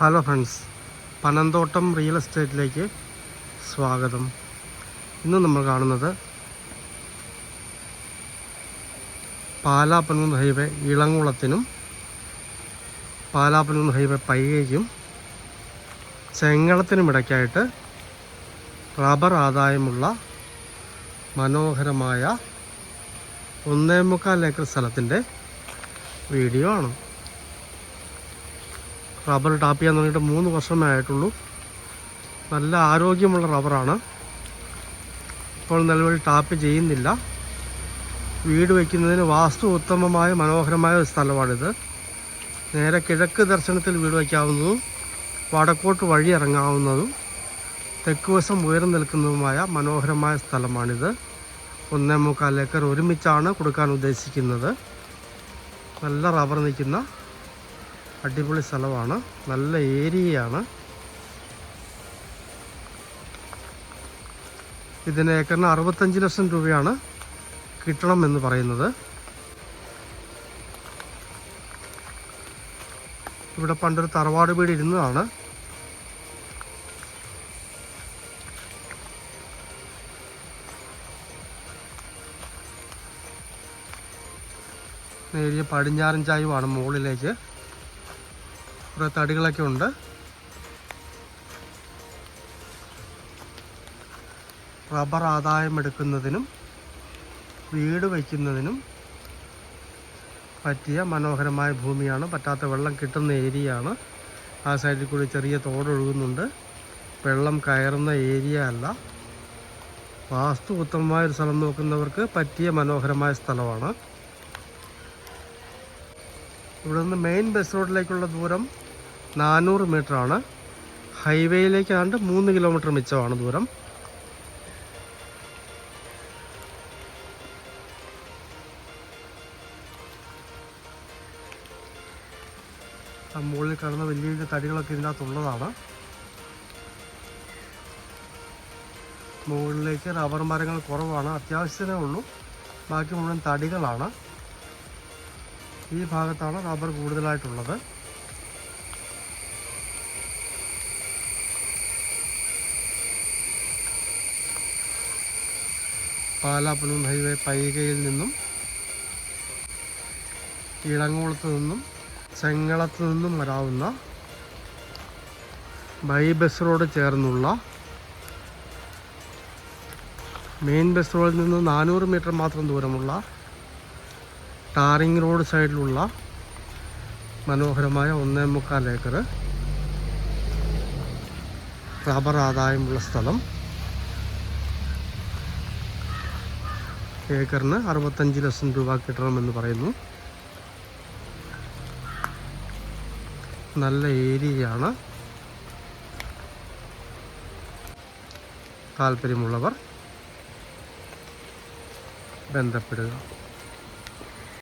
Hello friends, Panamthottam real എസ്റ്റേറ്റിലേക്ക് സ്വാഗതം. ഇന്ന് നമ്മൾ കാണുന്നത് പാലാ-പനൂർ ഹൈവേ ഇളംകുളത്തിനും പാലാ-പനൂർ ഹൈവേ പൈകയ്ക്കും ചെങ്ങളത്തിനും ഇടയ്ക്കായിട്ട് റബ്ബർ ആദായമുള്ള മനോഹരമായ 1.25 ഏക്കർ സ്ഥലത്തിൻ്റെ വീഡിയോ ആണ്. റബ്ബർ ടാപ്പ് ചെയ്യാൻ തുടങ്ങിയിട്ട് 3 വർഷമേ ആയിട്ടുള്ളൂ. നല്ല ആരോഗ്യമുള്ള റബ്ബറാണ്. ഇപ്പോൾ നിലവിൽ ടാപ്പ് ചെയ്യുന്നില്ല. വീട് വയ്ക്കുന്നതിന് വാസ്തു ഉത്തമമായ മനോഹരമായ ഒരു സ്ഥലമാണിത്. നേരെ കിഴക്ക് ദർശനത്തിൽ വീട് വയ്ക്കാവുന്നതും വടക്കോട്ട് വഴി ഇറങ്ങാവുന്നതും തെക്ക് വശം ഉയർന്നു നിൽക്കുന്നതുമായ മനോഹരമായ സ്ഥലമാണിത്. 1.25 ഏക്കർ ഒരുമിച്ചാണ് കൊടുക്കാൻ ഉദ്ദേശിക്കുന്നത്. നല്ല റബ്ബർ നിൽക്കുന്ന അടിപൊളി സ്ഥലമാണ്. നല്ല ഏരിയയാണ്. ഇതിന് ഏക്കറിന് 65 ലക്ഷം രൂപയാണ് കിട്ടണമെന്ന് പറയുന്നത്. ഇവിടെ പണ്ടൊരു തറവാട് വീട് ഇരുന്നതാണ്. നേരിയ പടിഞ്ഞാറൻ ചായുവാണ്. മുകളിലേക്ക് കുറേ തടികളൊക്കെ ഉണ്ട്. റബ്ബർ ആദായം എടുക്കുന്നതിനും വീട് വയ്ക്കുന്നതിനും പറ്റിയ മനോഹരമായ ഭൂമിയാണ്. പറ്റാത്ത വെള്ളം കിട്ടുന്ന ഏരിയയാണ്. ആ സൈഡിൽ കൂടി ചെറിയ തോടൊഴുകുന്നുണ്ട്. വെള്ളം കയറുന്ന ഏരിയ അല്ല. വാസ്തു ഉത്തമമായൊരു സ്ഥലം നോക്കുന്നവർക്ക് പറ്റിയ മനോഹരമായ സ്ഥലമാണ്. ഇവിടെ നിന്ന് മെയിൻ ബസ് റോഡിലേക്കുള്ള ദൂരം 400 മീറ്ററാണ്. ഹൈവേയിലേക്കാണ്ട് 3 കിലോമീറ്റർ മിച്ചമാണ് ദൂരം. മുകളിൽ കാണുന്ന വലിയ വലിയ തടികളൊക്കെ ഇതിനകത്തുള്ളതാണ്. മുകളിലേക്ക് റബ്ബർ മരങ്ങൾ കുറവാണ്. അത്യാവശ്യമേ ഉള്ളൂ. ബാക്കി മുഴുവൻ തടികളാണ്. ഈ ഭാഗത്താണ് റബ്ബർ കൂടുതലായിട്ടുള്ളത്. പാലാ-പനൂർ ഹൈവേ പൈകയിൽ നിന്നും ഇളംകുളത്ത് നിന്നും ചെങ്ങളത്ത് നിന്നും വരാവുന്ന ബൈ ബസ് റോഡ് ചേർന്നുള്ള മെയിൻ ബസ് റോഡിൽ നിന്ന് 400 മീറ്റർ മാത്രം ദൂരമുള്ള ടാറിങ് റോഡ് സൈഡിലുള്ള മനോഹരമായ 1.25 ഏക്കർ റബ്ബർ ആദായമുള്ള സ്ഥലം. ഏക്കറിന് 65 ലക്ഷം രൂപ കിട്ടണമെന്ന് പറയുന്നു. നല്ല ഏരിയയാണ്. താല്പര്യമുള്ളവർ ബന്ധപ്പെടുക.